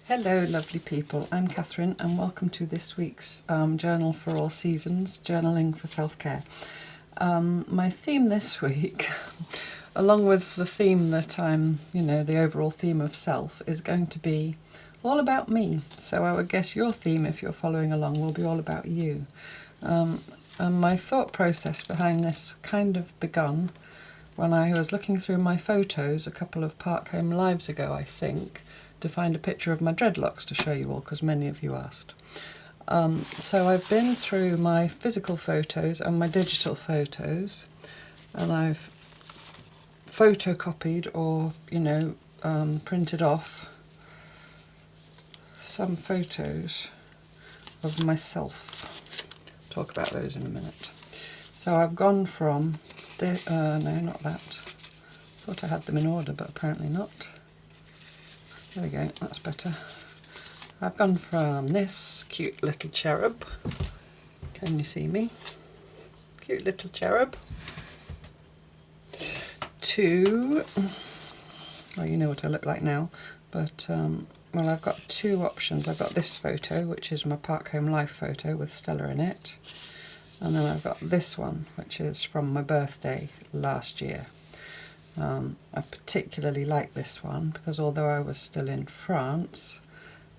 Hello lovely people, I'm Catherine and welcome to this week's Journal for All Seasons, Journaling for Self-Care. My theme this week, along with the theme that the overall theme of self, is going to be all about me. So I would guess your theme, if you're following along, will be all about you. And my thought process behind this kind of begun when I was looking through my photos a couple of Park Home Lives ago, I think, to find a picture of my dreadlocks to show you all, because many of you asked. So I've been through my physical photos and my digital photos, and I've photocopied or, printed off some photos of myself. Talk about those in a minute. So I've gone from no, not that. Thought I had them in order, but apparently not. There we go, that's better. I've gone from this cute little cherub. Can you see me? Cute little cherub. To, well, you know what I look like now, but well, I've got two options. I've got this photo, which is my Park Home Life photo with Stella in it, and then I've got this one, which is from my birthday last year. I particularly like this one because although I was still in France,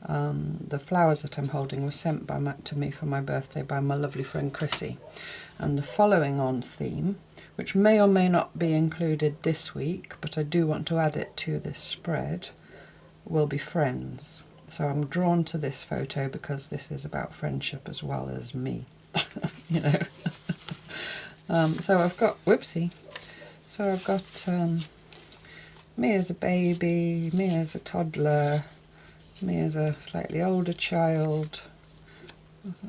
the flowers that I'm holding were sent to me for my birthday by my lovely friend Chrissy. And the following on theme, which may or may not be included this week, but I do want to add it to this spread, will be friends. So I'm drawn to this photo because this is about friendship as well as me, you know. So I've got, whoopsie. So I've got me as a baby, me as a toddler, me as a slightly older child.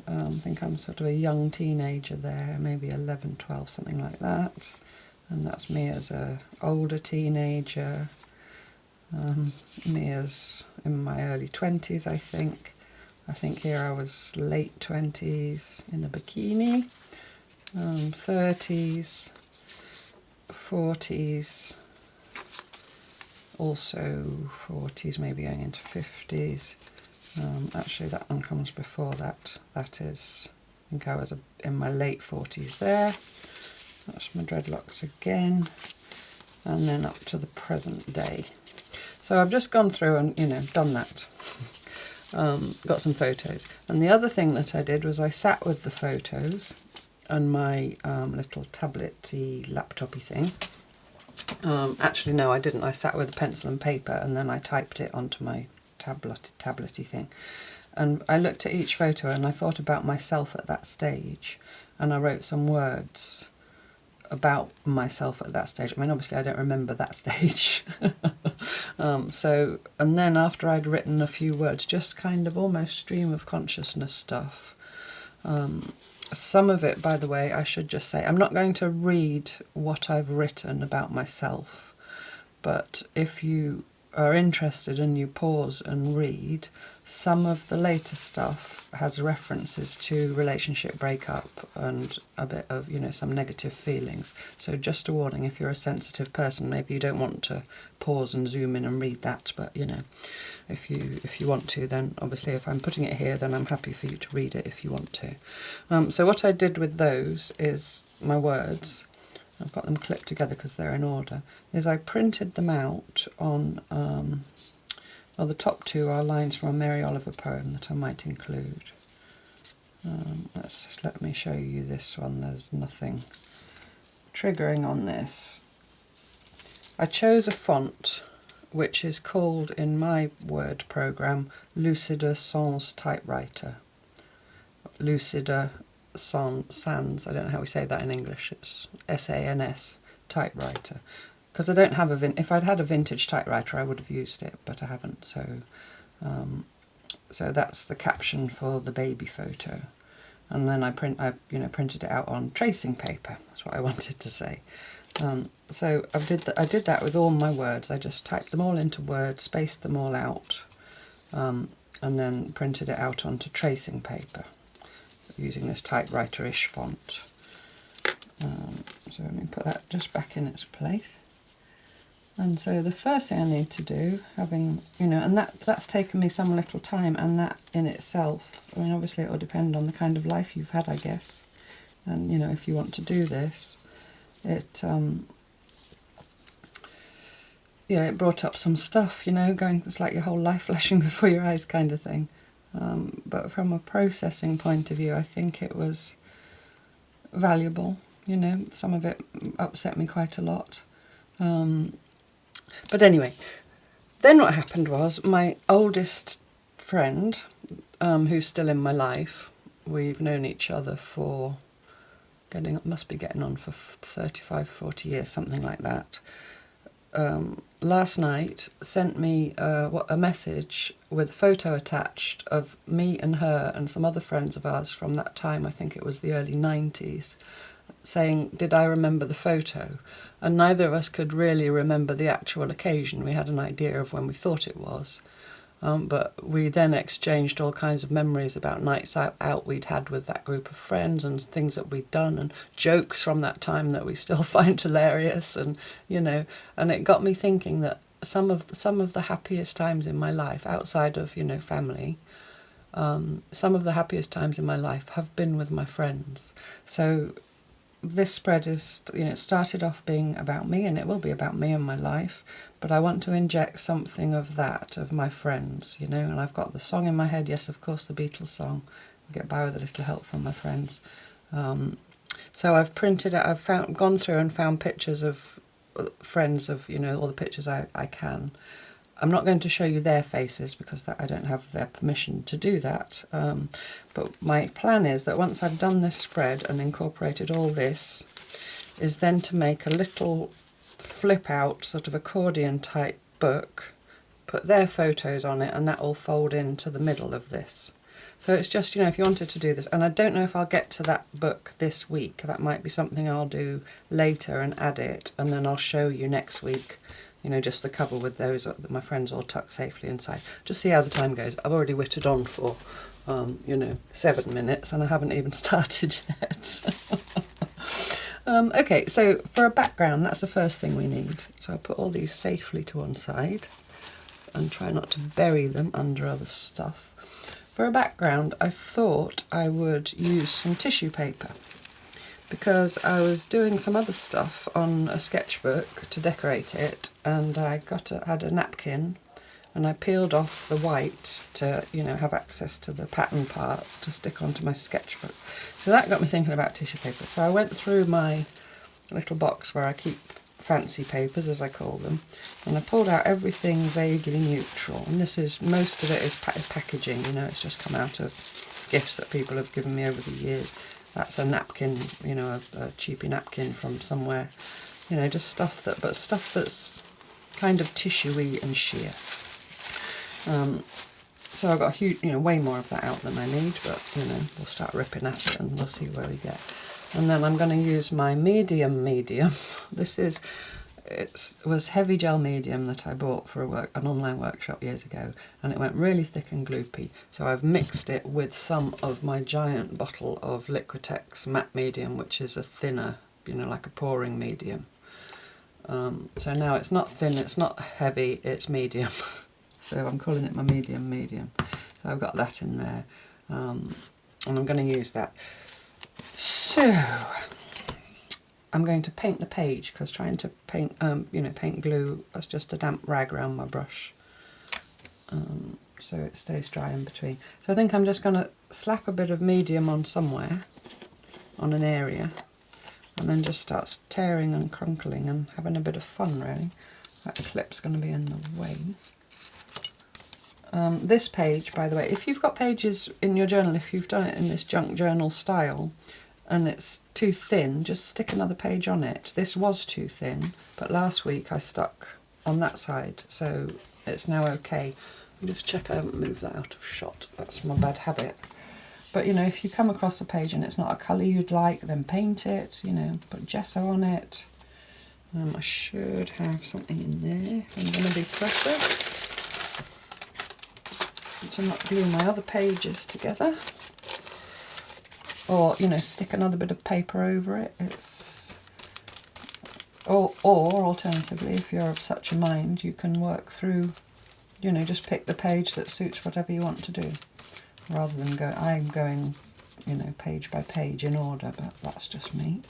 I think I'm sort of a young teenager there, maybe 11, 12, something like that. And that's me as a older teenager. Me as in my early 20s, I think. I think here I was late 20s in a bikini, 30s. 40s, also 40s, maybe going into 50s. Actually that one comes before that. That is, I think I was in my late 40s there. That's my dreadlocks again, and then up to the present day. So I've just gone through and done that. Got some photos, and the other thing that I did was I sat with the photos and my little tablet-y, laptop-y thing. Actually, no, I didn't. I sat with a pencil and paper and then I typed it onto my tablet-y thing. And I looked at each photo and I thought about myself at that stage, and I wrote some words about myself at that stage. I mean, obviously I don't remember that stage. And then after I'd written a few words, just kind of almost stream of consciousness stuff. Some of it, by the way, I should just say, I'm not going to read what I've written about myself, but if you are interested and you pause and read, some of the later stuff has references to relationship breakup and a bit of, some negative feelings. So just a warning, if you're a sensitive person, maybe you don't want to pause and zoom in and read that, but if you want to, then obviously if I'm putting it here, then I'm happy for you to read it if you want to. So what I did with those is my words, I've got them clipped together because they're in order, is I printed them out on, well, the top two are lines from a Mary Oliver poem that I might include. Let me show you this one. There's nothing triggering on this. I chose a font which is called in my Word program Lucida Sans Typewriter. Lucida Sans, I don't know how we say that in English, it's S-A-N-S typewriter. Because I don't have if I'd had a vintage typewriter I would have used it, but I haven't, so that's the caption for the baby photo. And then I printed it out on tracing paper, that's what I wanted to say. So I did that with all my words. I just typed them all into Word, spaced them all out, and then printed it out onto tracing paper using this typewriter-ish font. So let me put that just back in its place. And so the first thing I need to do, having, you know, and that's taken me some little time, and that in itself, I mean, obviously it will depend on the kind of life you've had, I guess. And, you know, if you want to do this, yeah, it brought up some stuff, you know, going, it's like your whole life flashing before your eyes kind of thing. But from a processing point of view, I think it was valuable, you know. Some of it upset me quite a lot. But anyway, then what happened was my oldest friend, who's still in my life, we've known each other for must be getting on for 35, 40 years, something like that. Last night sent me a message with a photo attached of me and her and some other friends of ours from that time, I think it was the early 90s, saying, did I remember the photo? And neither of us could really remember the actual occasion. We had an idea of when we thought it was. But we then exchanged all kinds of memories about nights out we'd had with that group of friends and things that we'd done and jokes from that time that we still find hilarious, and, you know, and it got me thinking that some of the happiest times in my life, outside of, you know, family, some of the happiest times in my life have been with my friends. So this spread is, you know, it started off being about me, and it will be about me and my life, but I want to inject something of that, of my friends, you know. And I've got the song in my head, yes, of course, the Beatles song, I get by with a little help from my friends. So I've printed out, gone through and found pictures of friends, of, you know, all the pictures I can. I'm not going to show you their faces because I don't have their permission to do that. But my plan is that once I've done this spread and incorporated all this, is then to make a little flip out sort of accordion type book, put their photos on it, and that will fold into the middle of this. So it's just, you know, if you wanted to do this, and I don't know if I'll get to that book this week, that might be something I'll do later and add it, and then I'll show you next week, you know, just the cover with those that my friends all tucked safely inside. Just see how the time goes. I've already whittled on for, you know, 7 minutes, and I haven't even started yet. Okay, so for a background, that's the first thing we need. So I'll put all these safely to one side and try not to bury them under other stuff. For a background, I thought I would use some tissue paper, because I was doing some other stuff on a sketchbook to decorate it, and I had a napkin, and I peeled off the white to, you know, have access to the pattern part to stick onto my sketchbook. So that got me thinking about tissue paper. So I went through my little box where I keep fancy papers, as I call them, and I pulled out everything vaguely neutral. And this is, most of it is packaging, you know, it's just come out of gifts that people have given me over the years. That's a napkin, you know, a cheapy napkin from somewhere, you know, just stuff that's kind of tissuey and sheer. So I've got a huge, you know, way more of that out than I need, but, you know, we'll start ripping at it and we'll see where we get. And then I'm going to use my medium. This was heavy gel medium that I bought for an online workshop years ago, and it went really thick and gloopy. So I've mixed it with some of my giant bottle of Liquitex matte medium, which is a thinner, you know, like a pouring medium. So now it's not thin, it's not heavy, it's medium. So I'm calling it my medium. So I've got that in there, and I'm going to use that. So I'm going to paint the page, because trying to paint, you know, paint glue, that's just a damp rag around my brush, so it stays dry in between. So I think I'm just going to slap a bit of medium on somewhere, on an area, and then just start tearing and crunkling and having a bit of fun, really. That clip's going to be in the way. This page, by the way, if you've got pages in your journal, if you've done it in this junk journal style and it's too thin, just stick another page on it. This was too thin, but last week I stuck on that side, so it's now okay. I'll just check I haven't moved that out of shot. That's my bad habit. But, you know, if you come across a page and it's not a colour you'd like, then paint it, you know, put gesso on it. I should have something in there. I'm going to be precious to not glue my other pages together, or, you know, stick another bit of paper over it. It's Or alternatively, if you're of such a mind, you can work through, you know, just pick the page that suits whatever you want to do, rather than go, I'm going, you know, page by page in order, but that's just me.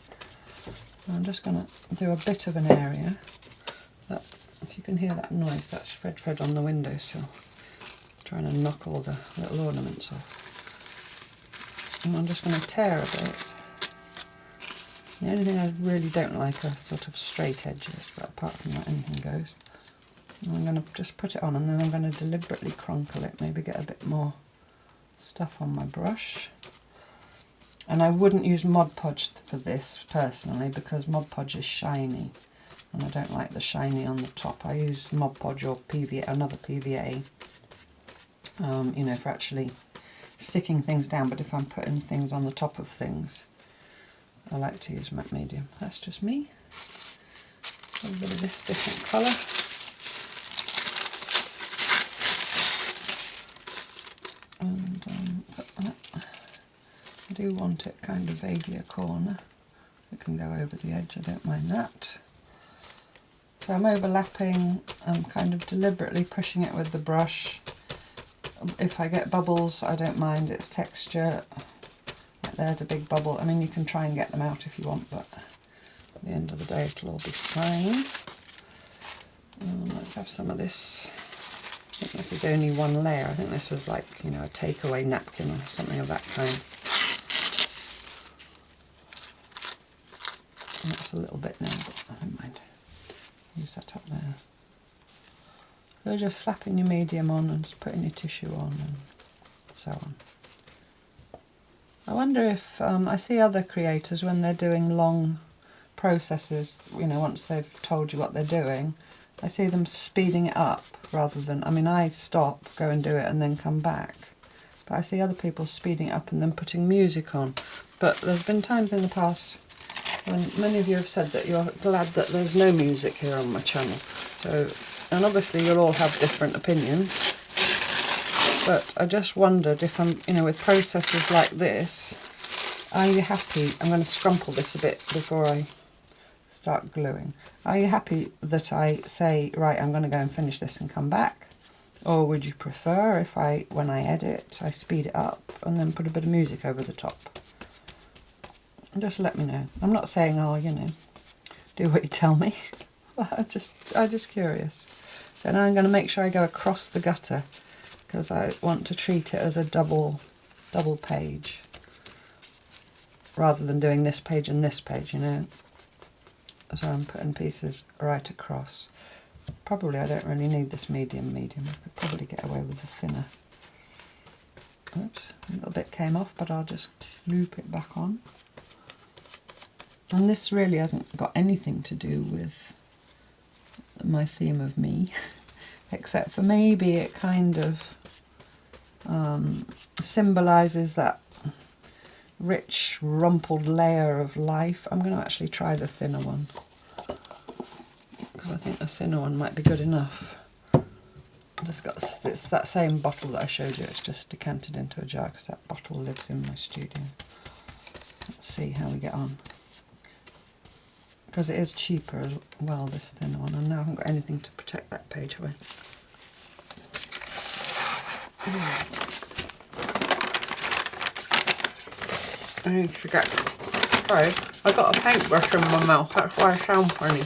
I'm just going to do a bit of an area. That, if you can hear that noise, that's Fred on the windowsill, trying to knock all the little ornaments off. And I'm just going to tear a bit. The only thing I really don't like are sort of straight edges, but apart from that, anything goes. And I'm going to just put it on, and then I'm going to deliberately crunkle it, maybe get a bit more stuff on my brush. And I wouldn't use Mod Podge for this personally, because Mod Podge is shiny, and I don't like the shiny on the top. I use Mod Podge or PVA, another PVA, you know, for actually sticking things down, but if I'm putting things on the top of things, I like to use matte medium. That's just me. A little bit of this different colour. And put that. I do want it kind of vaguely a corner. It can go over the edge, I don't mind that. So I'm overlapping, I'm kind of deliberately pushing it with the brush. If I get bubbles, I don't mind, it's texture. Like there's a big bubble. I mean, you can try and get them out if you want, but at the end of the day it'll all be fine. Let's have some of this. I think this is only one layer. I think this was like, you know, a takeaway napkin or something of that kind. And that's a little bit now, but I don't mind. Use that up there. So just slapping your medium on and just putting your tissue on and so on. I wonder if, I see other creators when they're doing long processes, you know, once they've told you what they're doing, I see them speeding it up rather than, I mean, I stop, go and do it and then come back. But I see other people speeding it up and then putting music on. But there's been times in the past when many of you have said that you're glad that there's no music here on my channel. So, and obviously you'll all have different opinions. But I just wondered if I'm, you know, with processes like this, are you happy? I'm going to scrumple this a bit before I start gluing. Are you happy that I say, right, I'm going to go and finish this and come back? Or would you prefer if when I edit, I speed it up and then put a bit of music over the top? Just let me know. I'm not saying, oh, you know, do what you tell me. I'm just curious. So now I'm going to make sure I go across the gutter, because I want to treat it as a double page, rather than doing this page and this page, you know. So I'm putting pieces right across. Probably I don't really need this medium. I could probably get away with the thinner. Oops, a little bit came off, but I'll just loop it back on. And this really hasn't got anything to do with my theme of me, except for maybe it kind of symbolises that rich, rumpled layer of life. I'm going to actually try the thinner one, because I think the thinner one might be good enough. It's that same bottle that I showed you, it's just decanted into a jar because that bottle lives in my studio. Let's see how we get on. Because it is cheaper as well, this thinner one, and now I haven't got anything to protect that page, have I? I need to get, sorry, I got a paintbrush in my mouth, that's why I sound funny.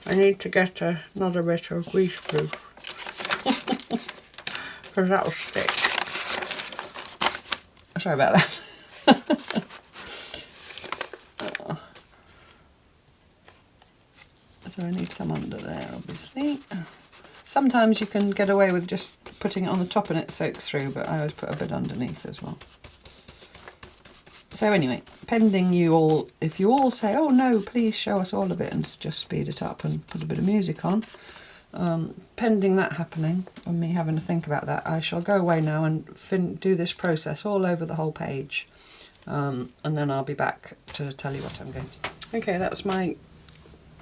I need to get another bit of greaseproof, because that'll stick. Sorry about that. So I need some under there, obviously. Sometimes you can get away with just putting it on the top and it soaks through, but I always put a bit underneath as well. So anyway, pending you all, if you all say, oh no, please show us all of it, and just speed it up and put a bit of music on, pending that happening and me having to think about that, I shall go away now and do this process all over the whole page, and then I'll be back to tell you what I'm going to do. Okay, that's my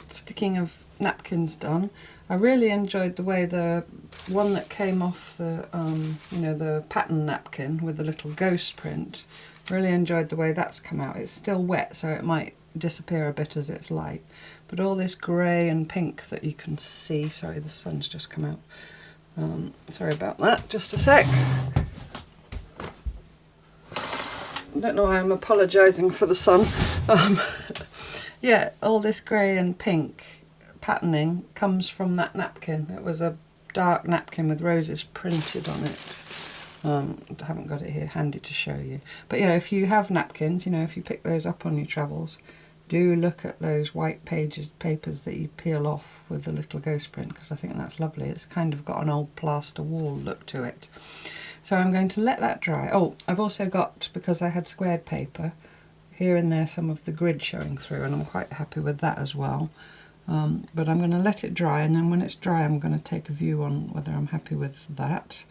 sticking of napkins done. I really enjoyed the way the one that came off the you know, the pattern napkin with the little ghost print, really enjoyed the way that's come out. It's still wet, so it might disappear a bit as it's light, but all this grey and pink that you can see. Sorry, the sun's just come out. Sorry about that, just a sec. I don't know why I'm apologising for the sun. Yeah, all this grey and pink patterning comes from that napkin. It was a dark napkin with roses printed on it. I haven't got it here handy to show you. But yeah, if you have napkins, you know, if you pick those up on your travels, do look at those white papers that you peel off with the little ghost print, because I think that's lovely. It's kind of got an old plaster wall look to it. So I'm going to let that dry. Oh, I've also got, because I had squared paper, here and there some of the grid showing through, and I'm quite happy with that as well. But I'm going to let it dry, and then when it's dry I'm going to take a view on whether I'm happy with that.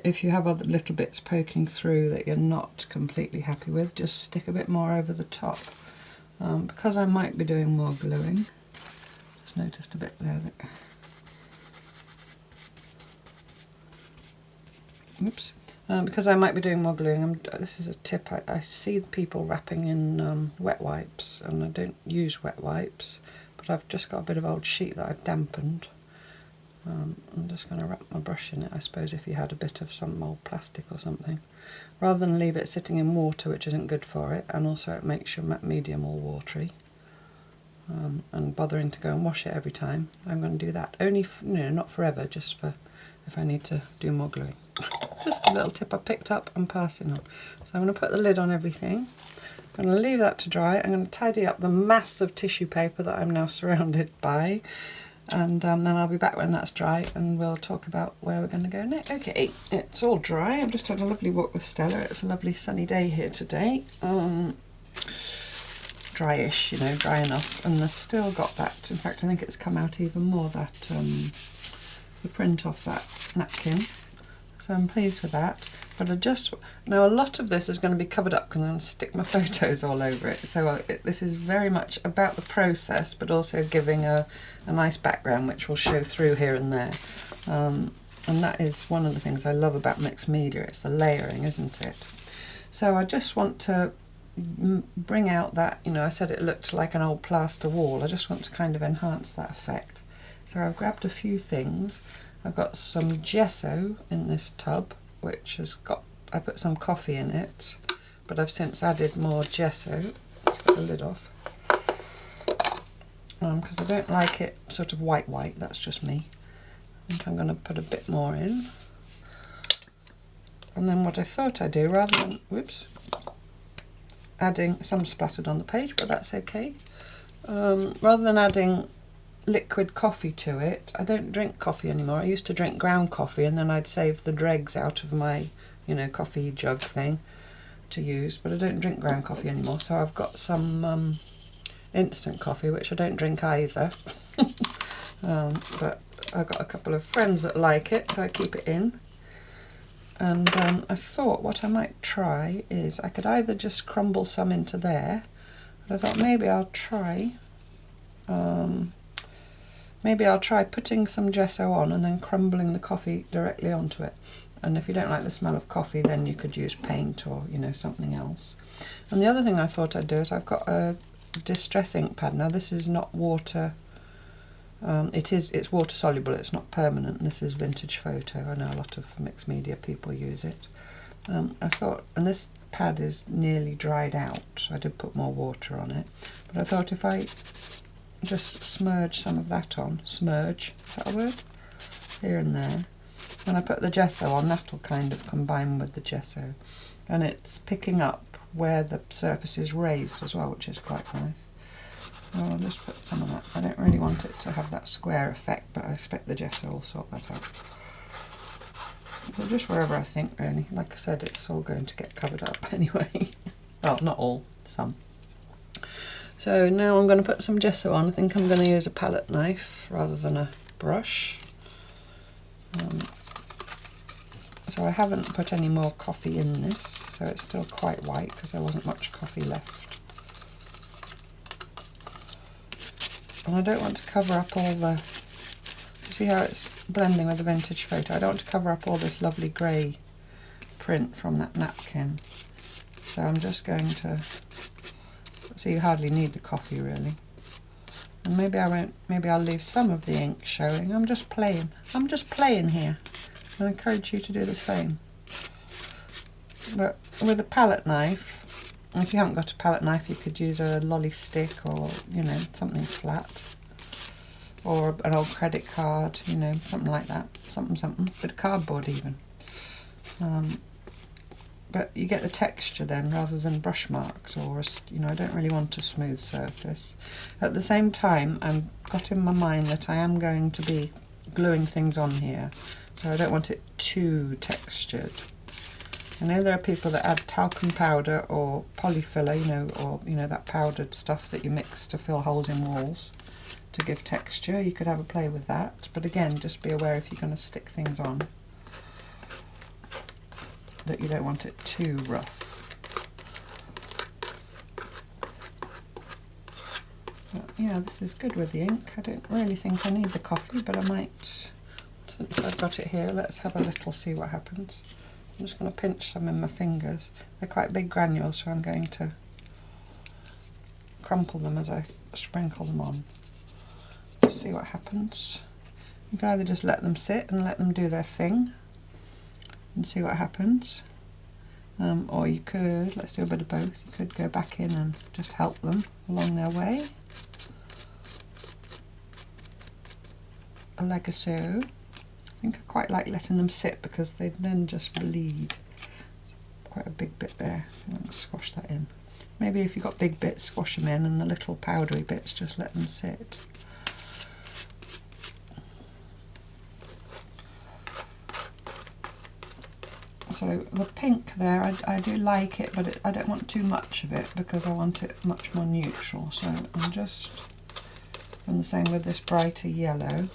If you have other little bits poking through that you're not completely happy with, just stick a bit more over the top. Because I might be doing more gluing, just noticed a bit there that... Oops. Because I might be doing more gluing, this is a tip, I see people wrapping in wet wipes, and I don't use wet wipes, but I've just got a bit of old sheet that I've dampened. I'm just going to wrap my brush in it, I suppose, if you had a bit of some old plastic or something, rather than leave it sitting in water, which isn't good for it, and also it makes your medium all watery. And bothering to go and wash it every time, I'm going to do that. Only, not forever, just for if I need to do more gluing. Just a little tip I picked up and passing on. So I'm going to put the lid on everything. I'm going to leave that to dry. I'm going to tidy up the mass of tissue paper that I'm now surrounded by. And then I'll be back when that's dry, and we'll talk about where we're going to go next. Okay, it's all dry. I've just had a lovely walk with Stella. It's a lovely sunny day here today. Dryish, you know, dry enough. And there's still got that. In fact, I think it's come out even more, that the print off that napkin. So I'm pleased with that. But now a lot of this is going to be covered up because I'm going to stick my photos all over it. So this is very much about the process, but also giving a nice background which will show through here and there. And that is one of the things I love about mixed media. It's the layering, isn't it? So I just want to bring out that, you know, I said it looked like an old plaster wall. I just want to kind of enhance that effect. So I've grabbed a few things. I've got some gesso in this tub, which has got, I put some coffee in it, but I've since added more gesso. Let's get the lid off. Because I don't like it sort of white, that's just me. I think I'm going to put a bit more in. And then what I thought I'd do, rather than, whoops, adding, some splattered on the page, but that's okay. Rather than adding liquid coffee to it, I don't drink coffee anymore. I used to drink ground coffee, and then I'd save the dregs out of my, you know, coffee jug thing to use, but I don't drink ground coffee anymore. So I've got some instant coffee, which I don't drink either. But I've got a couple of friends that like it, so I keep it in. And I thought what I might try is I could either just crumble some into there, but I thought maybe I'll try putting some gesso on and then crumbling the coffee directly onto it. And if you don't like the smell of coffee, then you could use paint or, you know, something else. And the other thing I thought I'd do is I've got a distress ink pad. Now this is not water, it's water soluble, it's not permanent. This is Vintage Photo. I know a lot of mixed media people use it. I thought, and this pad is nearly dried out, so I did put more water on it. But I thought if I just smudge some of that on, smudge, is that a word? Here and there. When I put the gesso on, that'll kind of combine with the gesso. And it's picking up where the surface is raised as well, which is quite nice. So I'll just put some of that. I don't really want it to have that square effect, but I expect the gesso will sort that out. So just wherever I think, really. Like I said, it's all going to get covered up anyway. Well, not all, some. So now I'm going to put some gesso on. I think I'm going to use a palette knife rather than a brush. So I haven't put any more coffee in this, so it's still quite white because there wasn't much coffee left. And I don't want to cover up all the, you see how it's blending with the Vintage Photo? I don't want to cover up all this lovely grey print from that napkin. So I'm just going to, so you hardly need the coffee really. And maybe I won't, maybe I'll leave some of the ink showing. I'm just playing here. I encourage you to do the same. But with a palette knife, if you haven't got a palette knife, you could use a lolly stick, or, you know, something flat, or an old credit card, you know, something like that, something, bit of cardboard even. But you get the texture then, rather than brush marks, or, you know, I don't really want a smooth surface. At the same time, I've got in my mind that I am going to be gluing things on here, so I don't want it too textured. I know there are people that add talcum powder or polyfiller, you know, that powdered stuff that you mix to fill holes in walls to give texture. You could have a play with that, but again, just be aware if you're going to stick things on that you don't want it too rough. But yeah, this is good with the ink. I don't really think I need the coffee, but I might, since I've got it here. Let's have a little, see what happens. I'm just going to pinch some in my fingers. They're quite big granules, so I'm going to crumple them as I sprinkle them on. See what happens. You can either just let them sit and let them do their thing and see what happens, or you could, let's do a bit of both, you could go back in and just help them along their way. Like so. I think I quite like letting them sit because they then just bleed. Quite a big bit there, I'm going to squash that in. Maybe if you've got big bits, squash them in, and the little powdery bits, just let them sit. So the pink there, I do like it, but I don't want too much of it because I want it much more neutral. So I'm just doing the same with this brighter yellow.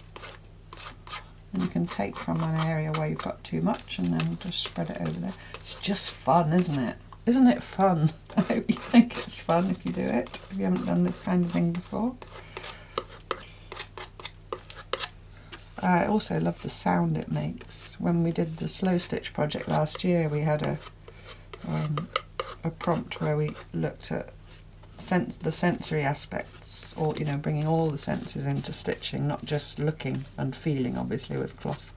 And you can take from an area where you've got too much and then just spread it over there. It's just fun, isn't it? Isn't it fun? I hope you think it's fun if you do it, if you haven't done this kind of thing before. I also love the sound it makes. When we did the slow stitch project last year, we had a prompt where we looked at the sensory aspects, or, you know, bringing all the senses into stitching, not just looking and feeling, obviously, with cloth.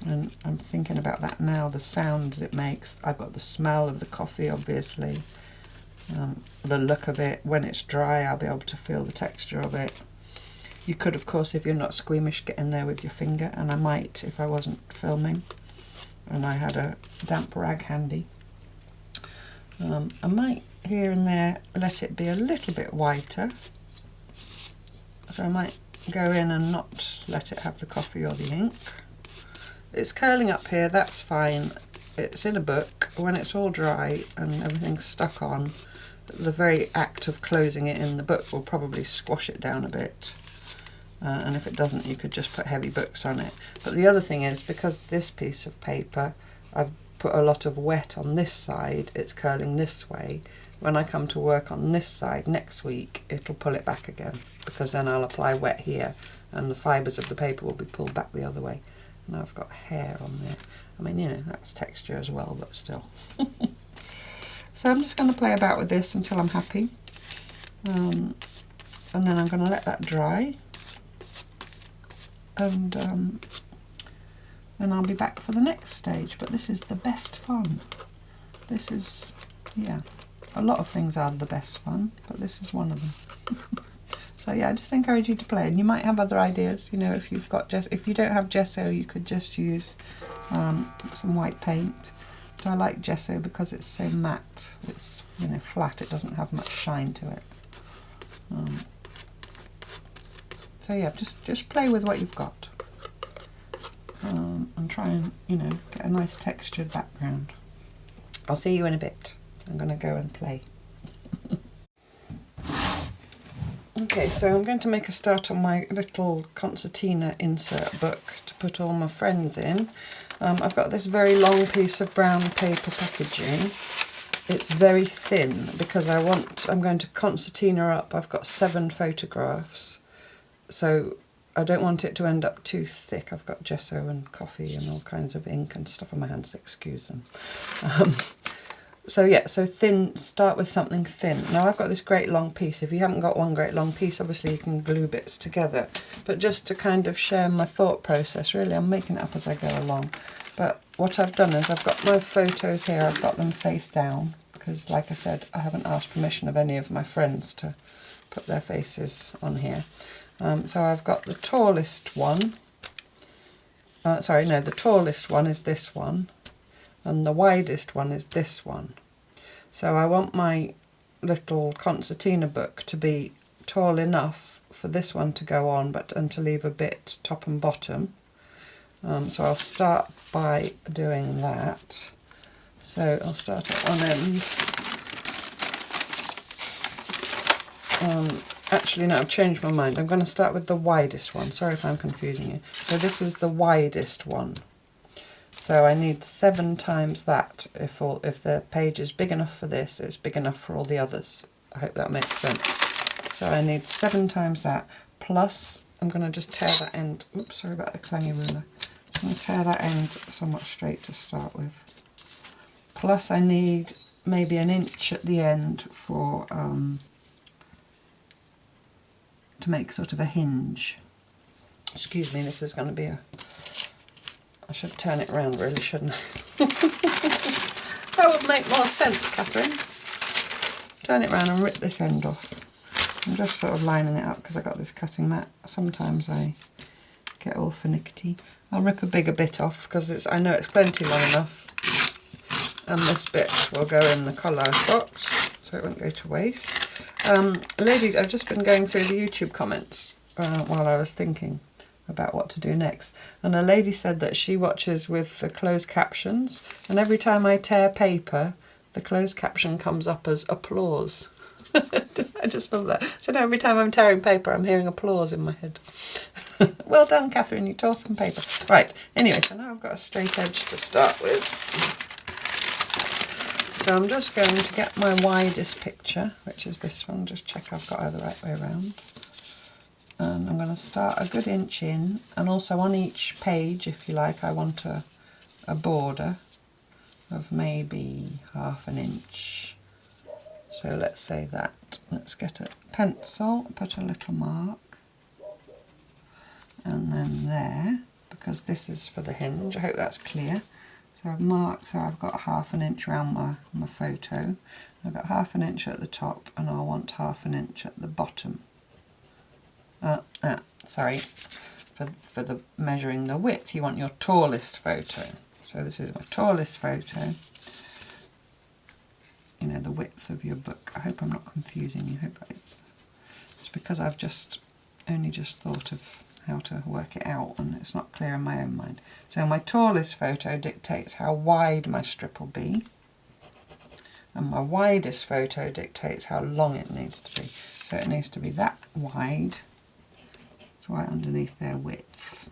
And I'm thinking about that now, the sounds it makes. I've got the smell of the coffee, obviously, the look of it. When it's dry, I'll be able to feel the texture of it. You could, of course, if you're not squeamish, get in there with your finger, and I might if I wasn't filming and I had a damp rag handy. I might here and there let it be a little bit whiter, so I might go in and not let it have the coffee or the ink. It's curling up here, that's fine. It's in a book. When it's all dry and everything's stuck on, the very act of closing it in the book will probably squash it down a bit. And if it doesn't, you could just put heavy books on it. But the other thing is, because this piece of paper, I've put a lot of wet on this side, it's curling this way. When I come to work on this side next week, it'll pull it back again, because then I'll apply wet here and the fibres of the paper will be pulled back the other way. And I've got hair on there. I mean, you know, that's texture as well, but still. So I'm just going to play about with this until I'm happy. And then I'm going to let that dry. And then I'll be back for the next stage. But this is the best fun. This is, yeah, a lot of things are the best fun, but this is one of them. So yeah, I just encourage you to play, and you might have other ideas. You know, if you've got if you don't have gesso, you could just use some white paint. But I like gesso because it's so matte. It's, you know, flat. It doesn't have much shine to it. So yeah, just play with what you've got, and try and, you know, get a nice textured background. I'll see you in a bit. I'm going to go and play. Okay, so I'm going to make a start on my little concertina insert book to put all my friends in. I've got this very long piece of brown paper packaging. It's very thin because I'm going to concertina up. I've got 7 photographs, so I don't want it to end up too thick. I've got gesso and coffee and all kinds of ink and stuff on my hands, excuse them. So yeah, so thin, start with something thin. Now I've got this great long piece. If you haven't got one great long piece, obviously you can glue bits together. But just to kind of share my thought process, really, I'm making it up as I go along. But what I've done is I've got my photos here, I've got them face down, because like I said, I haven't asked permission of any of my friends to put their faces on here. So I've got the tallest one. Sorry, no, the tallest one is this one. And the widest one is this one. So I want my little concertina book to be tall enough for this one to go on, and to leave a bit top and bottom. So I'll start by doing that. So I'll start at one end. Actually, no, I've changed my mind. I'm going to start with the widest one. Sorry if I'm confusing you. So this is the widest one. So I need 7 times that. If the page is big enough for this, it's big enough for all the others. I hope that makes sense. So I need 7 times that, plus I'm going to just tear that end. Oops, sorry about the clangy ruler. I'm going to tear that end somewhat straight to start with. Plus I need maybe an inch at the end for to make sort of a hinge. Excuse me, this is going to be a... I should turn it around really, shouldn't I? That would make more sense, Catherine. Turn it around and rip this end off. I'm just sort of lining it up because I got this cutting mat. Sometimes I get all finicky. I'll rip a bigger bit off because I know it's plenty long enough. And this bit will go in the collage box, so it won't go to waste. Lady, I've just been going through the YouTube comments while I was thinking about what to do next, and a lady said that she watches with the closed captions, and every time I tear paper the closed caption comes up as applause. I just love that. So now every time I'm tearing paper I'm hearing applause in my head. Well done, Catherine, you tore some paper. Right, anyway, so now I've got a straight edge to start with. So I'm just going to get my widest picture, which is this one, just check I've got her the right way around. And I'm going to start a good inch in, and also on each page, if you like, I want a border of maybe ½ inch. So let's say that. Let's get a pencil, put a little mark, and then there, because this is for the hinge, I hope that's clear. So I've marked, so I've got ½ inch around my photo. I've got ½ inch at the top, and I want ½ inch at the bottom. Sorry, for the measuring the width, you want your tallest photo. So this is my tallest photo. You know, the width of your book. I hope I'm not confusing you. I hope it's because I've only just thought of how to work it out, and it's not clear in my own mind. So my tallest photo dictates how wide my strip will be, and my widest photo dictates how long it needs to be. So it needs to be that wide, it's right underneath their width,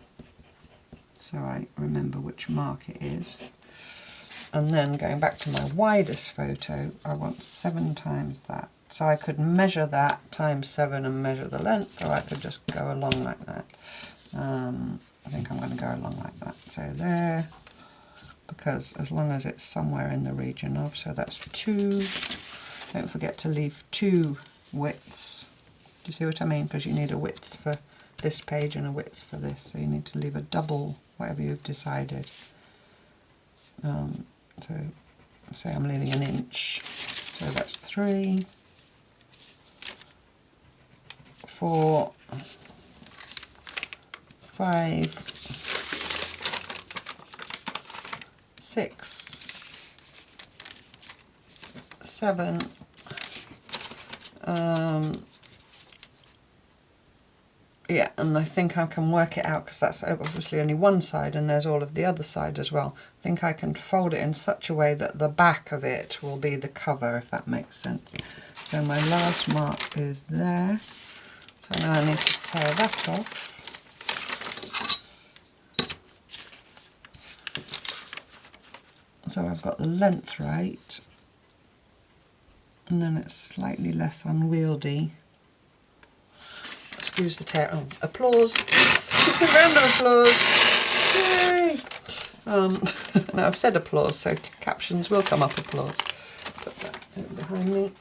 so I remember which mark it is. And then going back to my widest photo, I want 7 times that. So I could measure that times 7 and measure the length, or I could just go along like that. I think I'm going to go along like that. So there, because as long as it's somewhere in the region of, so that's 2. Don't forget to leave 2 widths. Do you see what I mean? Because you need a width for this page and a width for this. So you need to leave a double, whatever you've decided. So say I'm leaving an inch. So that's 3, 4, 5, 6, 7, yeah, and I think I can work it out, because that's obviously only one side and there's all of the other side as well. I think I can fold it in such a way that the back of it will be the cover, if that makes sense. So my last mark is there. So now I need to tear that off. So I've got the length right, and then it's slightly less unwieldy. Excuse the tear. Oh, applause! Round of applause! Yay! Now I've said applause, so captions will come up applause. behind me.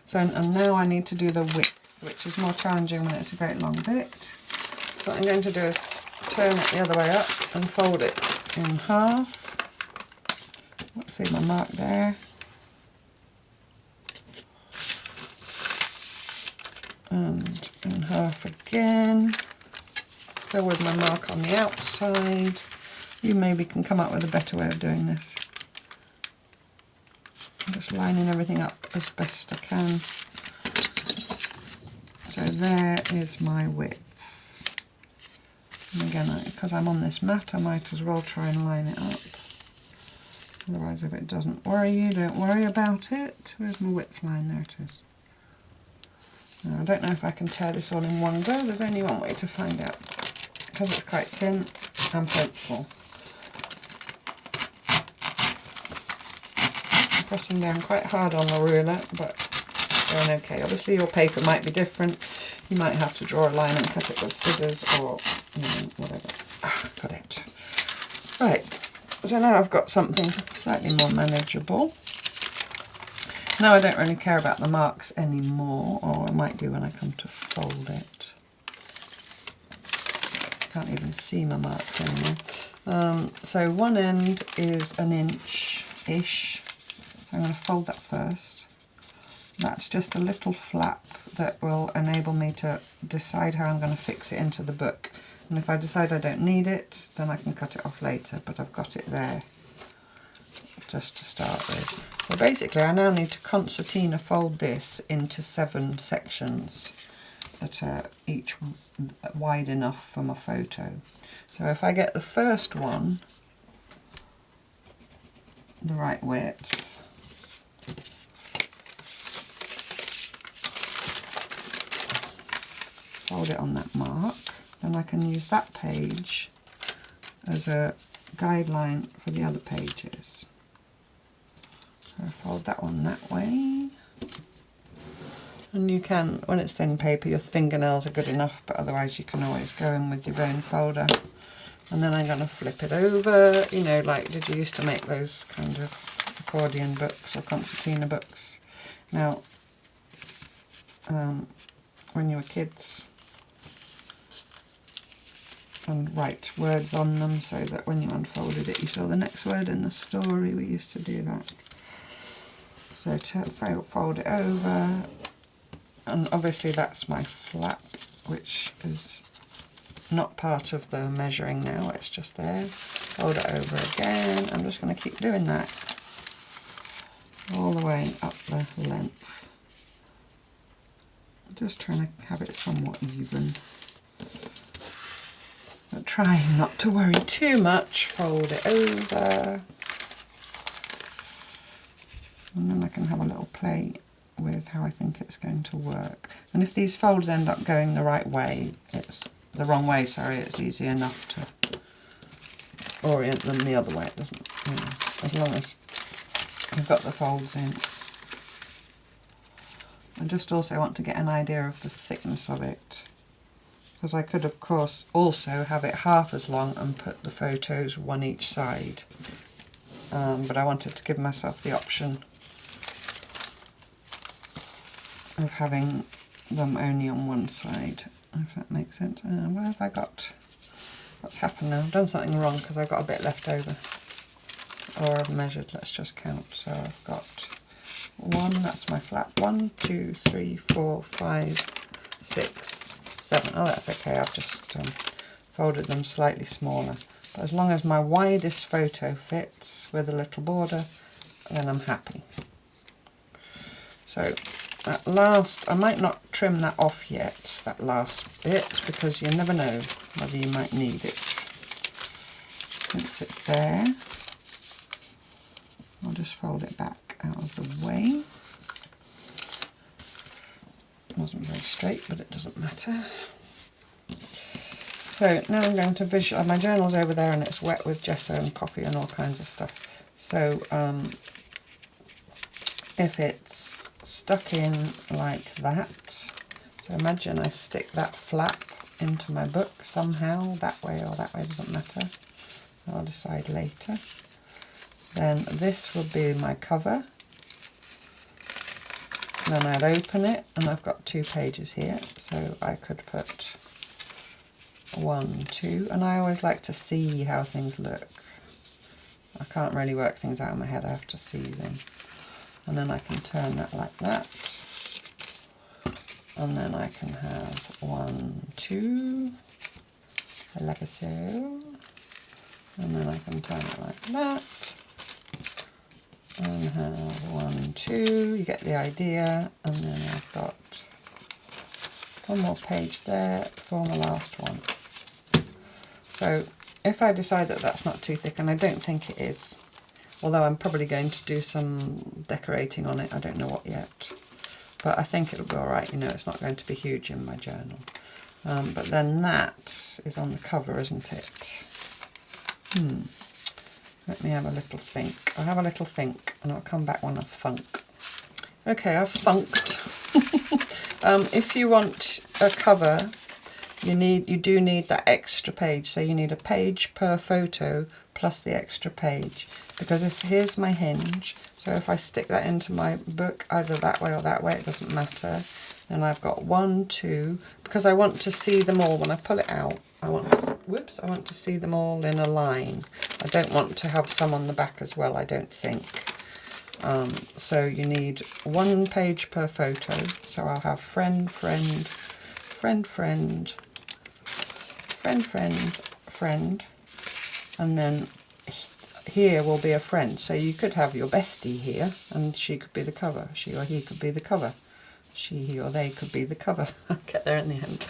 So, and now I need to do the width, which is more challenging when it's a great long bit. So what I'm going to do is turn it the other way up and fold it in half. Let's see my mark there. And in half again. Still with my mark on the outside. You maybe can come up with a better way of doing this. I'm just lining everything up as best I can. So there is my width. And again, because I'm on this mat, I might as well try and line it up. Otherwise, if it doesn't worry you, don't worry about it. Where's my width line? There it is. Now, I don't know if I can tear this all in one go. There's only one way to find out. Because it's quite thin, I'm hopeful. I'm pressing down quite hard on the ruler, but going okay. Obviously your paper might be different. You might have to draw a line and cut it with scissors or, you know, whatever. Got it. Right, so now I've got something slightly more manageable. Now I don't really care about the marks anymore, or I might do when I come to fold it. Can't even see my marks anymore. So one end is 1 inch-ish. So I'm going to fold that first. That's just a little flap that will enable me to decide how I'm going to fix it into the book. And if I decide I don't need it, then I can cut it off later, but I've got it there just to start with. So basically I now need to concertina fold this into 7 sections that are each wide enough for my photo. So if I get the first one the right width, fold it on that mark, then I can use that page as a guideline for the other pages. So I fold that one that way. And you can, when it's thin paper, your fingernails are good enough, but otherwise you can always go in with your bone folder. And then I'm going to flip it over, you know, like did you used to make those kind of accordion books or concertina books. Now, when you were kids, and write words on them so that when you unfolded it you saw the next word in the story. We used to do that. So to fold it over, and obviously that's my flap, which is not part of the measuring now, it's just there. Fold it over again. I'm just going to keep doing that all the way up the length. Just trying to have it somewhat even. But trying not to worry too much. Fold it over. And then I can have a little play with how I think it's going to work. And if these folds end up going the right way, it's the wrong way, sorry, it's easy enough to orient them the other way. It doesn't, you know, as long as I've got the folds in. I just also want to get an idea of the thickness of it, because I could of course also have it half as long and put the photos one each side, but I wanted to give myself the option of having them only on one side, if that makes sense. Where have I got? What's happened now? I've done something wrong because I've got a bit left over, or I've measured. Let's just count. So I've got 1, that's my flap, 1, 2, 3, 4, 5, 6, 7. Oh, that's okay. I've just folded them slightly smaller. But as long as my widest photo fits with a little border, then I'm happy. So at last, I might not trim that off yet, that last bit, because you never know whether you might need it. Since it's there, I'll just fold it back out of the way. It wasn't very straight, but it doesn't matter. So now I'm going to visualize. My journal's over there and it's wet with gesso and coffee and all kinds of stuff. So if it's stuck in like that, so imagine I stick that flap into my book somehow, that way or that way, doesn't matter. I'll decide later. Then this will be my cover. Then I'd open it, and I've got 2 pages here, so I could put 1, 2, and I always like to see how things look. I can't really work things out in my head, I have to see them. And then I can turn that like that. And then I can have 1, 2, like so. And then I can turn it like that. And have 1, 2, you get the idea. And then I've got 1 more page there for my last one. So if I decide that that's not too thick, and I don't think it is, although I'm probably going to do some decorating on it, I don't know what yet, but I think it'll be alright, you know, it's not going to be huge in my journal. But then that is on the cover, isn't it? Let me have a little think. I'll have a little think and I'll come back when I've thunk. Okay, I've thunked. If you want a cover, you do need that extra page, so you need a page per photo plus the extra page, because here's my hinge, so if I stick that into my book either that way or that way, it doesn't matter. And I've got 1, 2, because I want to see them all when I pull it out. I want to see them all in a line. I don't want to have some on the back as well, I don't think. So you need 1 page per photo, so I'll have friend, friend, friend, friend, friend, friend, friend, and then here will be a friend. So you could have your bestie here, and she could be the cover. She or he could be the cover. She, he or they could be the cover. I'll get there in the end.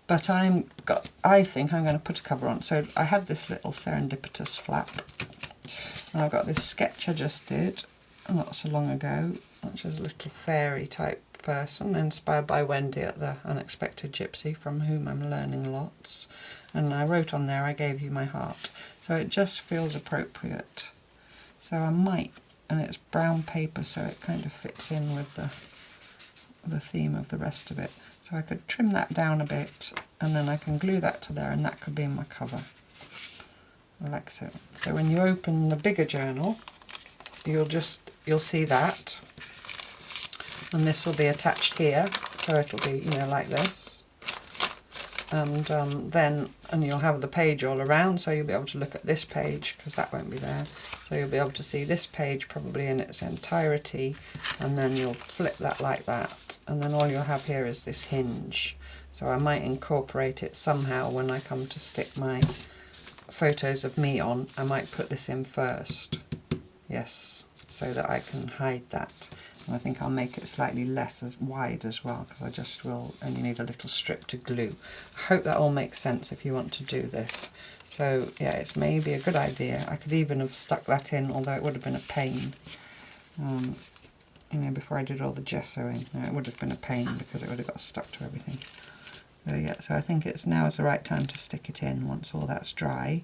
But I think I'm going to put a cover on. So I had this little serendipitous flap, and I've got this sketch I just did not so long ago, which is a little fairy type person inspired by Wendy at the Unexpected Gypsy, from whom I'm learning lots. And I wrote on there, I gave you my heart. So it just feels appropriate. So I might, and it's brown paper, so it kind of fits in with the theme of the rest of it. So I could trim that down a bit, and then I can glue that to there, and that could be my cover. Like so. So when you open the bigger journal, you'll see that, and this will be attached here, so it'll be, you know, like this, and you'll have the page all around, so you'll be able to look at this page because that won't be there, so you'll be able to see this page probably in its entirety, and then you'll flip that like that, and then all you'll have here is this hinge. So I might incorporate it somehow when I come to stick my photos of me on. I might put this in first, yes, so that I can hide that. And I think I'll make it slightly less as wide as well, because I just will only need a little strip to glue. I hope that all makes sense if you want to do this. So yeah, it's maybe a good idea. I could even have stuck that in, although it would have been a pain. You know, before I did all the gessoing, it would have been a pain because it would have got stuck to everything. So yeah, so I think now is the right time to stick it in once all that's dry,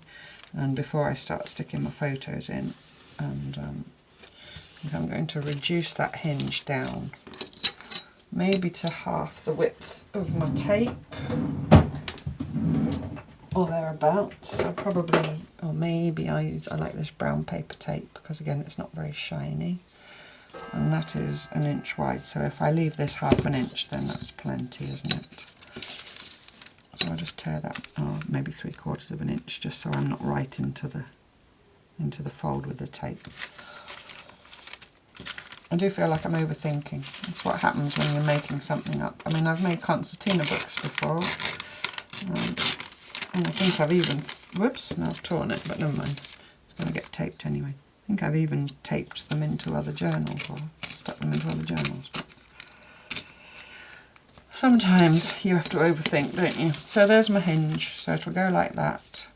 and before I start sticking my photos in. And I think I'm going to reduce that hinge down, maybe to half the width of my tape, or thereabouts. So probably, or maybe I like this brown paper tape because again it's not very shiny, and that is 1 inch wide. So if I leave this ½ an inch, then that's plenty, isn't it? So I'll just tear that, or maybe 3/4 of an inch, just so I'm not right into the fold with the tape. I do feel like I'm overthinking. That's what happens when you're making something up. I mean, I've made concertina books before, and I think I've even, whoops, now I've torn it, but never mind. It's going to get taped anyway. I think I've even taped them into other journals, or stuck them into other journals. But sometimes you have to overthink, don't you? So there's my hinge, so it'll go like that.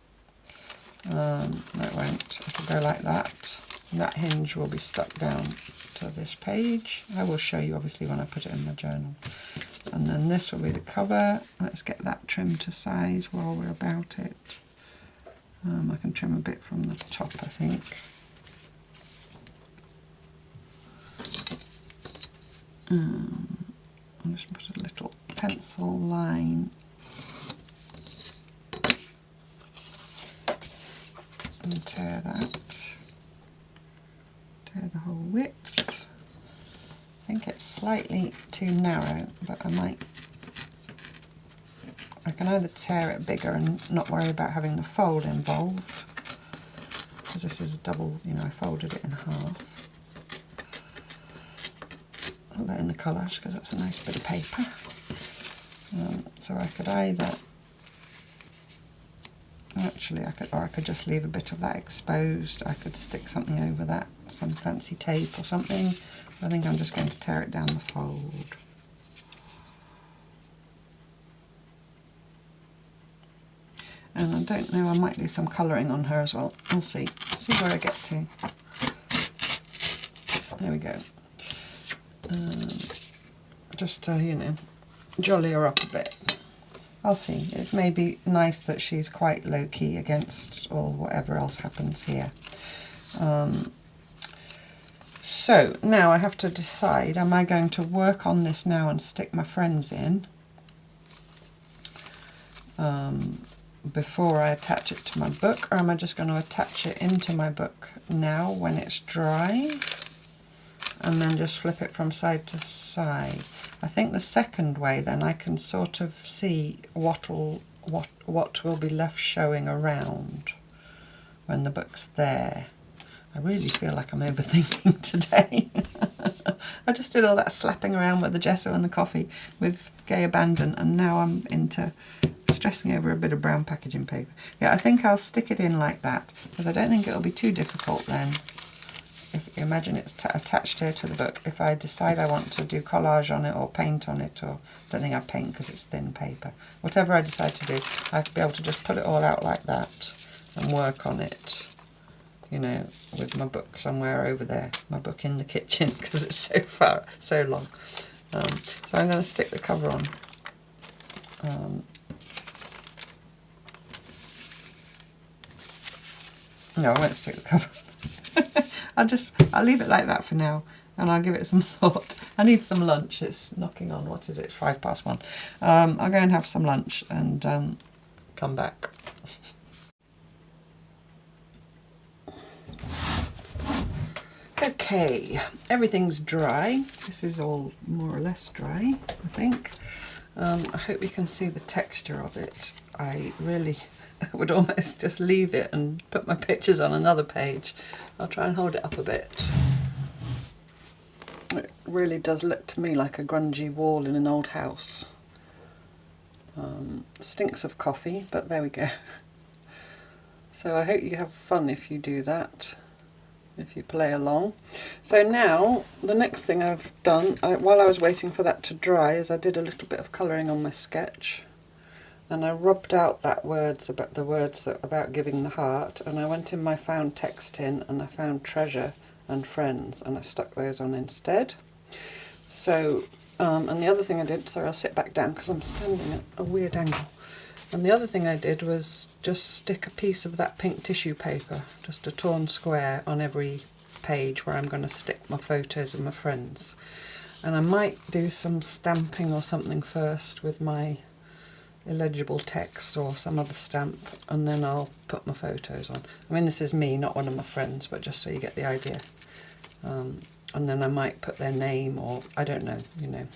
No, it won't. It'll go like that. And that hinge will be stuck down to this page. I will show you obviously when I put it in my journal. And then this will be the cover. Let's get that trimmed to size while we're about it. I can trim a bit from the top, I think. I'll just put a little pencil line and tear that. Tear the whole width. I think it's slightly too narrow, but I can either tear it bigger and not worry about having the fold involved, because this is double, you know, I folded it in half. Put that in the collage because that's a nice bit of paper. So I could either, actually I could just leave a bit of that exposed. I could stick something over that, some fancy tape or something. I think I'm just going to tear it down the fold. And I don't know, I might do some colouring on her as well. We'll see. See where I get to. There we go. Just to, you know, jolly her up a bit. I'll see. It's maybe nice that she's quite low-key against all whatever else happens here. So now I have to decide, am I going to work on this now and stick my friends in before I attach it to my book, or am I just going to attach it into my book now when it's dry and then just flip it from side to side? I think the second way, then I can sort of see what will be left showing around when the book's there. I really feel like I'm overthinking today. I just did all that slapping around with the gesso and the coffee with gay abandon, and now I'm into stressing over a bit of brown packaging paper. Yeah, I think I'll stick it in like that, because I don't think it'll be too difficult then. If you imagine it's attached here to the book, if I decide I want to do collage on it or paint on it, or I don't think I paint because it's thin paper, whatever I decide to do, I have to be able to just put it all out like that and work on it, you know, with my book somewhere over there, my book in the kitchen, because it's so long. So I'm going to stick the cover on. No, I won't stick the cover on. I'll leave it like that for now, and I'll give it some thought. I need some lunch. It's knocking on, what is it? It's 1:05. I'll go and have some lunch and come back. Okay, everything's dry. This is all more or less dry, I think. I hope you can see the texture of it. I really would almost just leave it and put my pictures on another page. I'll try and hold it up a bit. It really does look to me like a grungy wall in an old house. Stinks of coffee, but there we go. So I hope you have fun if you do that, if you play along. So now the next thing I've done, while I was waiting for that to dry, is I did a little bit of colouring on my sketch, and I rubbed out the words about giving the heart, and I went in my found text tin and I found treasure and friends, and I stuck those on instead. So and the other thing I did, sorry, I'll sit back down because I'm standing at a weird angle. And the other thing I did was just stick a piece of that pink tissue paper, just a torn square, on every page where I'm going to stick my photos of my friends. And I might do some stamping or something first with my illegible text or some other stamp, and then I'll put my photos on. I mean, this is me, not one of my friends, but just so you get the idea. And then I might put their name, or I don't know, you know.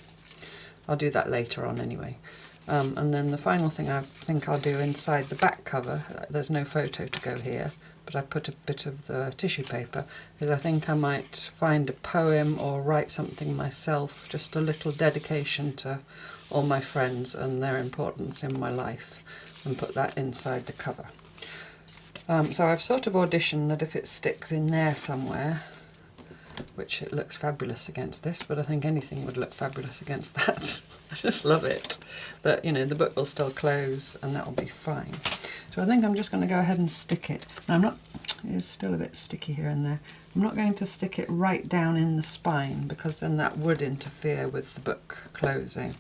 I'll do that later on anyway. And then the final thing I think I'll do inside the back cover, there's no photo to go here, but I put a bit of the tissue paper, because I think I might find a poem or write something myself, just a little dedication to all my friends and their importance in my life, and put that inside the cover. So I've sort of auditioned that if it sticks in there somewhere, which it looks fabulous against this, but I think anything would look fabulous against that. I just love it. That, you know, the book will still close and that will be fine. So I think I'm just going to go ahead and stick it. Now it's still a bit sticky here and there. I'm not going to stick it right down in the spine, because then that would interfere with the book closing.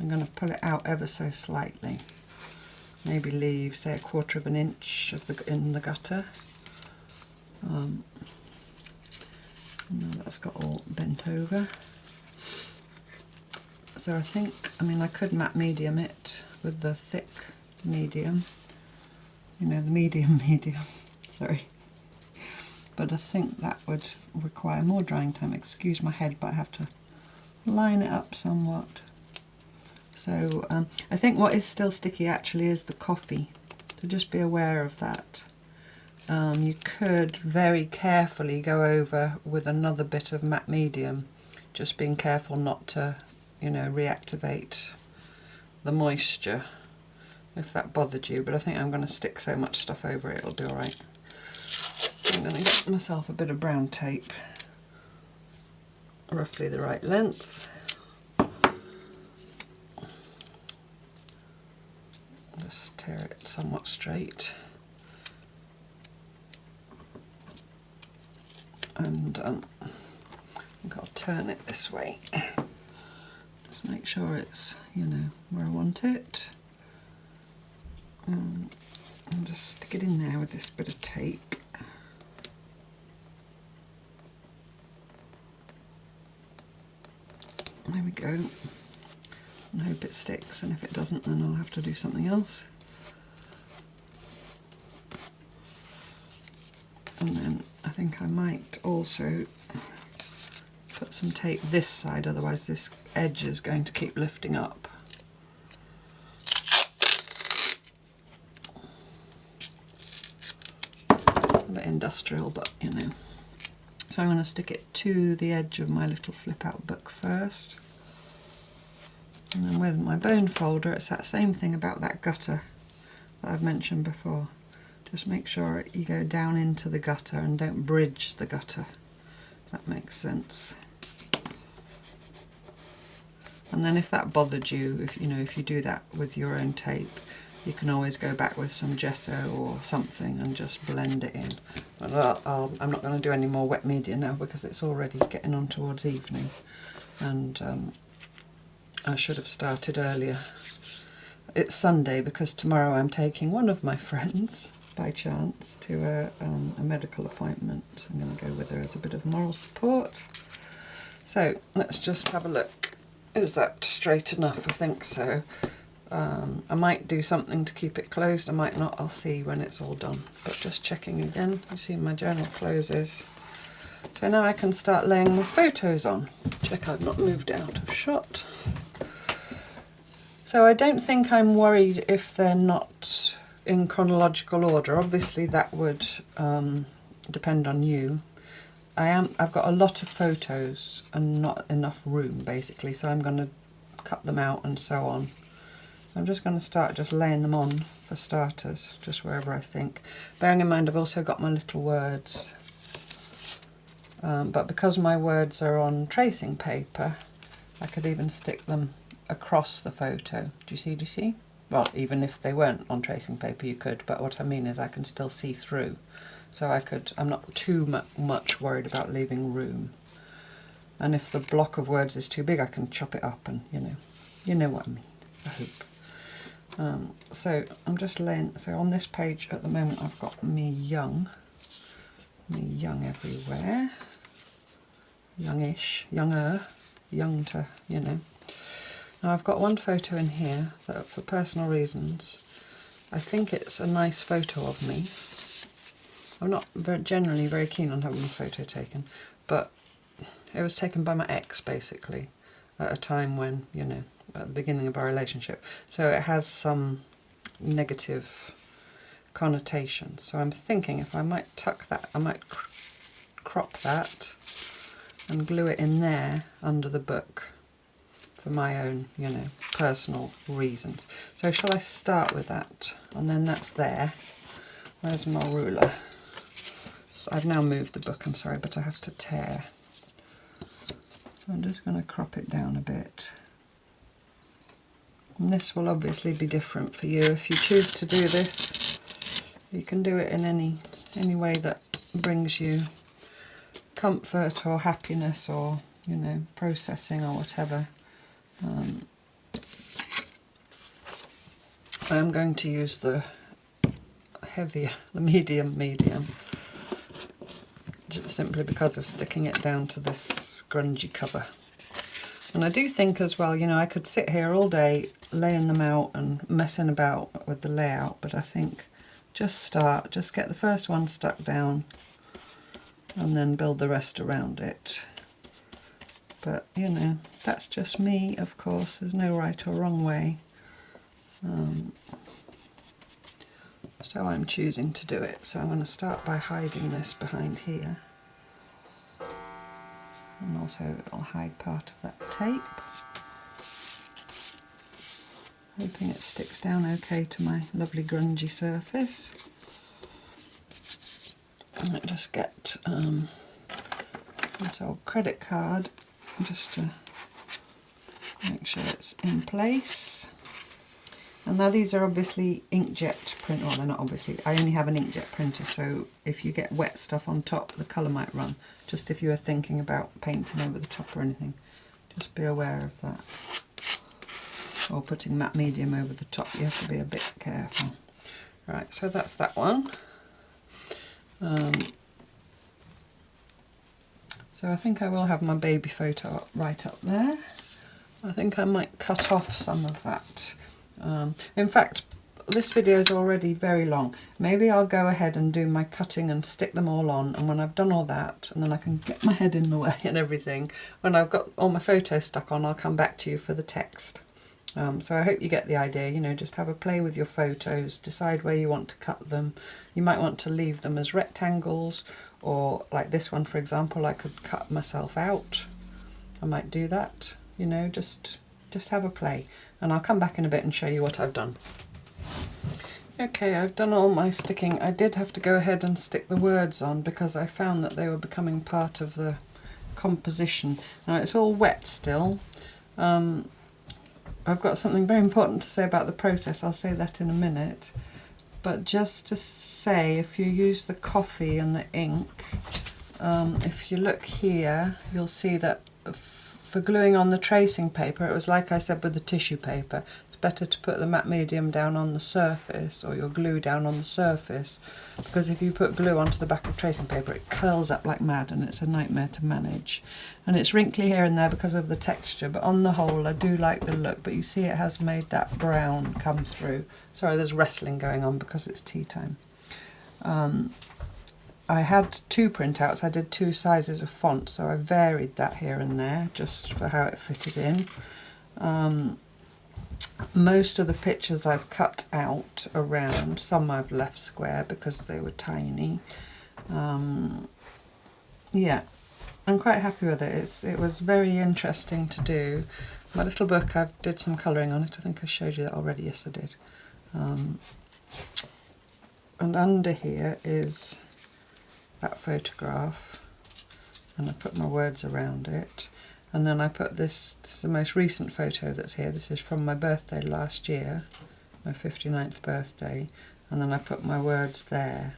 I'm going to pull it out ever so slightly. Maybe leave, say, 1/4 of an inch in the gutter. Now that's got all bent over. So I think, I mean, I could matte medium it with the thick medium, you know, the medium, sorry. But I think that would require more drying time. Excuse my head, but I have to line it up somewhat. So I think what is still sticky actually is the coffee, so just be aware of that. You could very carefully go over with another bit of matte medium, just being careful not to, you know, reactivate the moisture if that bothered you, but I think I'm going to stick so much stuff over it, it'll be alright. I'm going to get myself a bit of brown tape, roughly the right length. Just tear it somewhat straight. And I've got to turn it this way. Just make sure it's, you know, where I want it. And just stick it in there with this bit of tape. There we go. And hope it sticks, and if it doesn't then I'll have to do something else. And then I think I might also put some tape this side, otherwise this edge is going to keep lifting up. A bit industrial, but you know. So I'm going to stick it to the edge of my little flip out book first. And then with my bone folder, it's that same thing about that gutter that I've mentioned before. Just make sure you go down into the gutter and don't bridge the gutter, if that makes sense. And then if that bothered you, if you do that with your own tape, you can always go back with some gesso or something and just blend it in. But I'm not going to do any more wet media now because it's already getting on towards evening, and I should have started earlier. It's Sunday because tomorrow I'm taking one of my friends, by chance, to a medical appointment. I'm going to go with her as a bit of moral support. So let's just have a look. Is that straight enough? I think so. I might do something to keep it closed, I might not, I'll see when it's all done. But just checking again, you see my journal closes. So now I can start laying my photos on. Check I've not moved out of shot. So I don't think I'm worried if they're not in chronological order. Obviously that would depend on you. I've got a lot of photos and not enough room basically, so I'm going to cut them out and so on. I'm just going to start just laying them on for starters, just wherever I think. Bearing in mind I've also got my little words, but because my words are on tracing paper, I could even stick them across the photo. Do you see? Well, even if they weren't on tracing paper you could, but what I mean is I can still see through. So I'm not too much worried about leaving room. And if the block of words is too big I can chop it up and, you know what I mean, I hope. So I'm just laying, so on this page at the moment I've got me young everywhere, youngish, younger, young to, Now I've got one photo in here that for personal reasons, I think it's a nice photo of me. I'm not generally very keen on having a photo taken, but it was taken by my ex basically at a time when, at the beginning of our relationship, so it has some negative connotations. So I'm thinking if I might tuck that, I might crop that and glue it in there under the book for my own, personal reasons. So shall I start with that? And then that's there. Where's my ruler? So I've now moved the book, I'm sorry, but I have to tear. So I'm just going to crop it down a bit. And this will obviously be different for you. If you choose to do this, you can do it in any way that brings you comfort or happiness or, processing or whatever. I'm going to use the heavier, the medium, just simply because of sticking it down to this grungy cover. And I do think as well, I could sit here all day laying them out and messing about with the layout, but I think just get the first one stuck down and then build the rest around it. But, That's just me, of course, there's no right or wrong way. So I'm choosing to do it. So I'm going to start by hiding this behind here. And also it'll hide part of that tape. Hoping it sticks down okay to my lovely grungy surface. And I just get this old credit card just to make sure it's in place. And now these are obviously inkjet print, well they're not obviously, I only have an inkjet printer, so if you get wet stuff on top the colour might run, just if you are thinking about painting over the top or anything, just be aware of that. Or putting matte medium over the top, you have to be a bit careful. Right, so that's that one. So I think I will have my baby photo right up there. I think I might cut off some of that. In fact, this video is already very long. Maybe I'll go ahead and do my cutting and stick them all on, and when I've done all that, and then I can get my head in the way and everything, when I've got all my photos stuck on, I'll come back to you for the text. So I hope you get the idea, you know, just have a play with your photos, decide where you want to cut them. You might want to leave them as rectangles, or like this one for example, I could cut myself out. I might do that, you know, just have a play, and I'll come back in a bit and show you what I've done. Okay, I've done all my sticking. I did have to go ahead and stick the words on because I found that they were becoming part of the composition. Now it's all wet still. I've got something very important to say about the process, I'll say that in a minute. But just to say, if you use the coffee and the ink, if you look here, you'll see that for gluing on the tracing paper, it was like I said with the tissue paper, it's better to put the matte medium down on the surface, or your glue down on the surface, because if you put glue onto the back of tracing paper it curls up like mad and it's a nightmare to manage. And it's wrinkly here and there because of the texture, but on the whole I do like the look. But you see it has made that brown come through. Sorry, there's wrestling going on because it's tea time. I had 2 printouts, I did 2 sizes of font, so I varied that here and there just for how it fitted in. Most of the pictures I've cut out around, some I've left square because they were tiny. Yeah, I'm quite happy with it. It was very interesting to do. My little book, I did some colouring on it, I think I showed you that already, yes I did. And under here is that photograph, and I put my words around it, and then I put this is the most recent photo that's here. This is from my birthday last year, my 59th birthday, and then I put my words there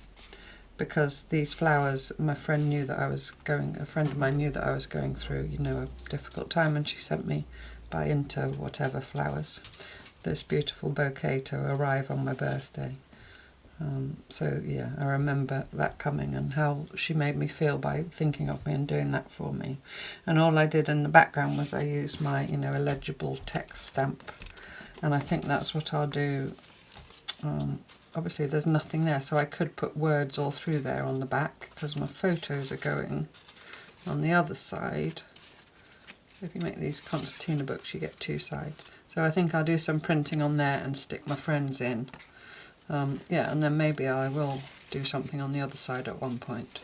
because these flowers, my friend knew that I was going, a friend of mine knew that I was going through, you know, a difficult time, and she sent me by Inter whatever flowers this beautiful bouquet to arrive on my birthday. So yeah, I remember that coming and how she made me feel by thinking of me and doing that for me. And all I did in the background was I used my, you know, illegible text stamp, and I think that's what I'll do. Obviously there's nothing there, so I could put words all through there on the back because my photos are going on the other side. If you make these concertina books you get 2 sides. So I think I'll do some printing on there and stick my friends in. Yeah, and then maybe I will do something on the other side at one point.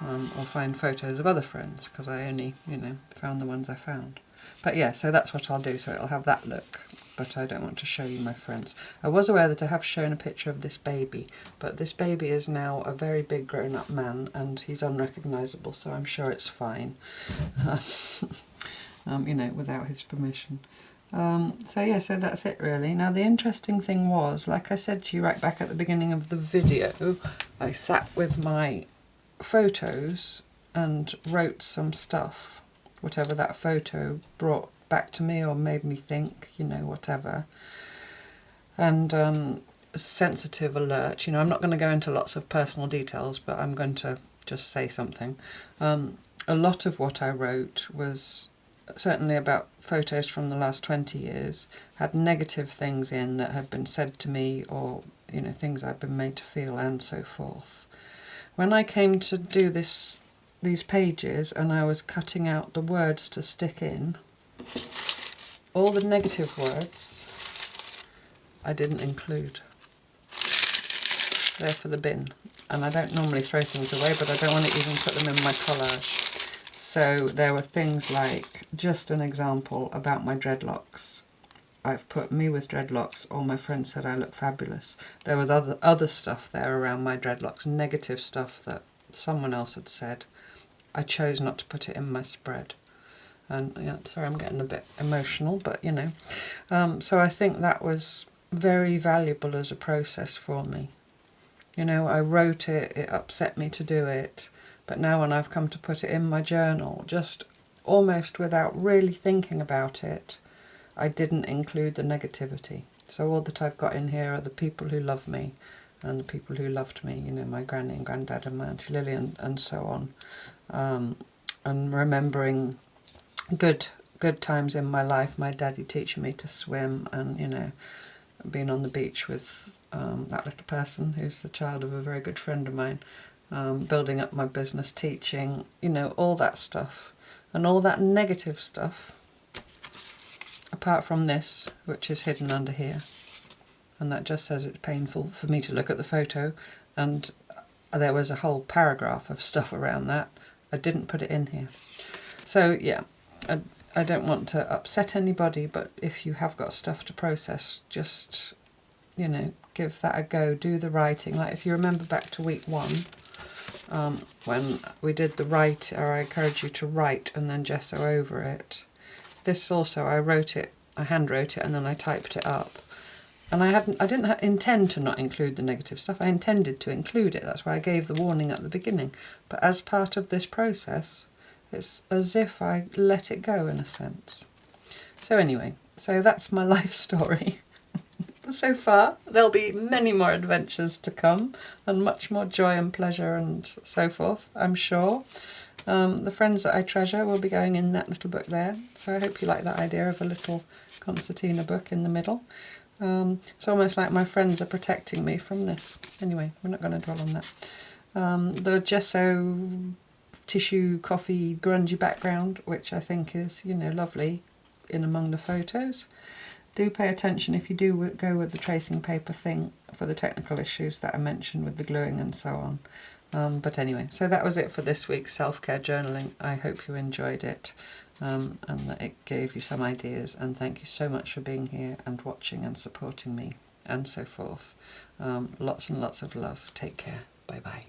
Or find photos of other friends, because I only, you know, found the ones I found. But yeah, so that's what I'll do, so it'll have that look, but I don't want to show you my friends. I was aware that I have shown a picture of this baby, but this baby is now a very big grown-up man, and he's unrecognisable, so I'm sure it's fine. You know, without his permission. So yeah, so that's it really. Now the interesting thing was, like I said to you right back at the beginning of the video, I sat with my photos and wrote some stuff, whatever that photo brought back to me or made me think, you know, whatever. And sensitive alert, you know, I'm not going to go into lots of personal details, but I'm going to just say something. A lot of what I wrote was certainly about photos from the last 20 years, had negative things in that had been said to me, or, you know, things I've been made to feel and so forth. When I came to do these pages and I was cutting out the words to stick in, all the negative words I didn't include. They're for the bin. And I don't normally throw things away, but I don't want to even put them in my collage. So there were things like, just an example about my dreadlocks. I've put me with dreadlocks, all my friends said I look fabulous. There was other stuff there around my dreadlocks, negative stuff that someone else had said. I chose not to put it in my spread. And yeah, sorry, I'm getting a bit emotional, but you know. So I think that was very valuable as a process for me. You know, I wrote it, it upset me to do it, but now when I've come to put it in my journal, just almost without really thinking about it, I didn't include the negativity. So all that I've got in here are the people who love me and the people who loved me, you know, my granny and granddad and my Auntie Lily and so on. And remembering good times in my life, my daddy teaching me to swim, and, you know, being on the beach with that little person who's the child of a very good friend of mine, building up my business, teaching, you know, all that stuff. And all that negative stuff, apart from this, which is hidden under here, and that just says it's painful for me to look at the photo, and there was a whole paragraph of stuff around that. I didn't put it in here. So yeah, I don't want to upset anybody, but if you have got stuff to process, just, you know, give that a go, do the writing. Like if you remember back to week 1, when we did the write, or I encourage you to write and then gesso over it. This also, I wrote it, I hand wrote it and then I typed it up. And I didn't intend to not include the negative stuff, I intended to include it, that's why I gave the warning at the beginning. But as part of this process, it's as if I let it go in a sense. So anyway, so that's my life story. So far, there'll be many more adventures to come, and much more joy and pleasure and so forth, I'm sure. The friends that I treasure will be going in that little book there, so I hope you like that idea of a little concertina book in the middle. It's almost like my friends are protecting me from this. Anyway, we're not going to dwell on that. The gesso tissue coffee grungy background, which I think is, you know, lovely in among the photos. Do pay attention if you do go with the tracing paper thing for the technical issues that I mentioned with the gluing and so on. But anyway, so that was it for this week's self-care journaling. I hope you enjoyed it and that it gave you some ideas, and thank you so much for being here and watching and supporting me and so forth. Lots and lots of love. Take care. Bye bye.